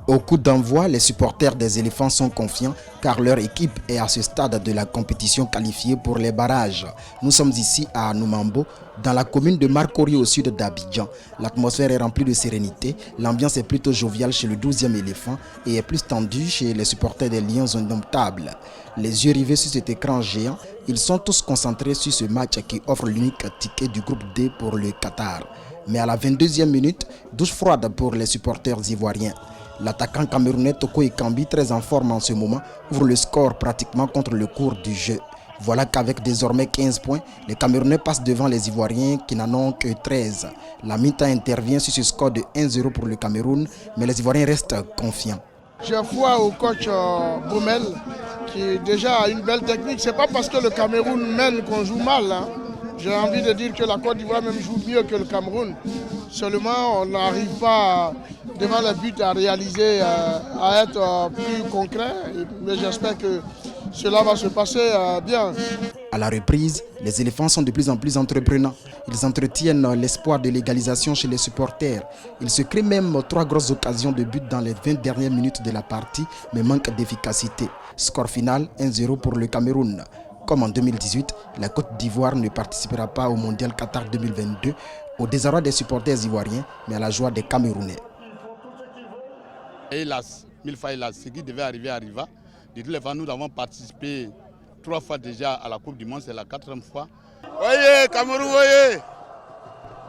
Au coup d'envoi, les supporters des éléphants sont confiants car leur équipe est à ce stade de la compétition qualifiée pour les barrages. Nous sommes ici à Noumambo, dans la commune de Marcory au sud d'Abidjan. L'atmosphère est remplie de sérénité, l'ambiance est plutôt joviale chez le 12e éléphant et est plus tendue chez les supporters des Lions indomptables. Les yeux rivés sur cet écran géant, ils sont tous concentrés sur ce match qui offre l'unique ticket du groupe D pour le Qatar. Mais à la 22e minute, douche froide pour les supporters ivoiriens. L'attaquant camerounais Toko Ekambi, très en forme en ce moment, ouvre le score pratiquement contre le cours du jeu. Voilà qu'avec désormais 15 points, les Camerounais passent devant les Ivoiriens qui n'en ont que 13. La mi-temps intervient sur ce score de 1-0 pour le Cameroun, mais les Ivoiriens restent confiants. J'ai foi au coach Boumel qui déjà a une belle technique. Ce n'est pas parce que le Cameroun mène qu'on joue mal. Hein. J'ai envie de dire que la Côte d'Ivoire même joue mieux que le Cameroun. Seulement, on n'arrive pas devant le but à réaliser, à être plus concret. Mais j'espère que cela va se passer bien. À la reprise, les éléphants sont de plus en plus entreprenants. Ils entretiennent l'espoir de l'égalisation chez les supporters. Ils se créent même 3 grosses occasions de but dans les 20 dernières minutes de la partie, mais manquent d'efficacité. Score final 1-0 pour le Cameroun. Comme en 2018, la Côte d'Ivoire ne participera pas au Mondial Qatar 2022, au désarroi des supporters ivoiriens, mais à la joie des Camerounais. Hélas, mille fois hélas, ce qui devait arriver arriva. De toutes les fois, nous avons participé 3 fois déjà à la Coupe du Monde, c'est la 4e fois. Voyez, Cameroun, voyez.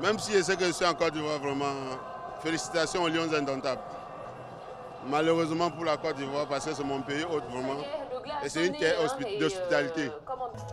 Même si je sais que je suis en Côte d'Ivoire, vraiment, félicitations aux Lions indomptables. Malheureusement pour la Côte d'Ivoire, parce que c'est mon pays hôte, vraiment. Et c'est une terre d'hospitalité.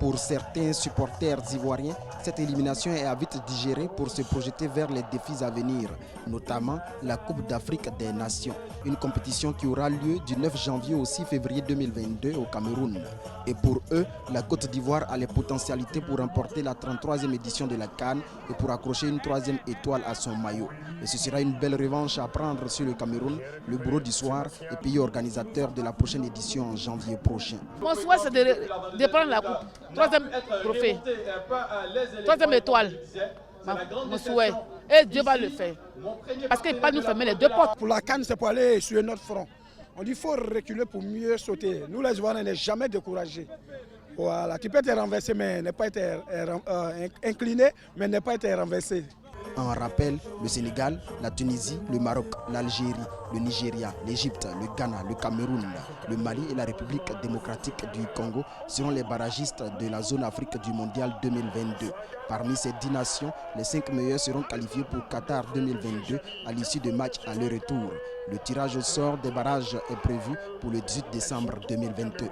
Pour certains supporters ivoiriens, cette élimination est à vite digérée pour se projeter vers les défis à venir, notamment la Coupe d'Afrique des Nations, une compétition qui aura lieu du 9 janvier au 6 février 2022 au Cameroun. Et pour eux, la Côte d'Ivoire a les potentialités pour remporter la 33e édition de la CAN et pour accrocher une 3e étoile à son maillot. Et ce sera une belle revanche à prendre sur le Cameroun, le bureau du soir et pays organisateur de la prochaine édition en janvier prochain. Mon souhait, c'est de prendre la coupe. 3e trophée, 3e étoile. Mon souhait. Et Dieu va le faire. Parce qu'il ne peut pas nous fermer les 2 portes. Pour la CAN, c'est pour aller sur notre front. On dit qu'il faut reculer pour mieux sauter. Nous, les Ivoiriens, n'est jamais découragés. Voilà, tu peux être renversé, mais ne pas être incliné, mais ne pas être renversé. En rappel, le Sénégal, la Tunisie, le Maroc, l'Algérie, le Nigeria, l'Égypte, le Ghana, le Cameroun, le Mali et la République démocratique du Congo seront les barragistes de la zone Afrique du Mondial 2022. Parmi ces 10 nations, les 5 meilleurs seront qualifiés pour Qatar 2022 à l'issue de matchs aller-retour. Le tirage au sort des barrages est prévu pour le 18 décembre 2021.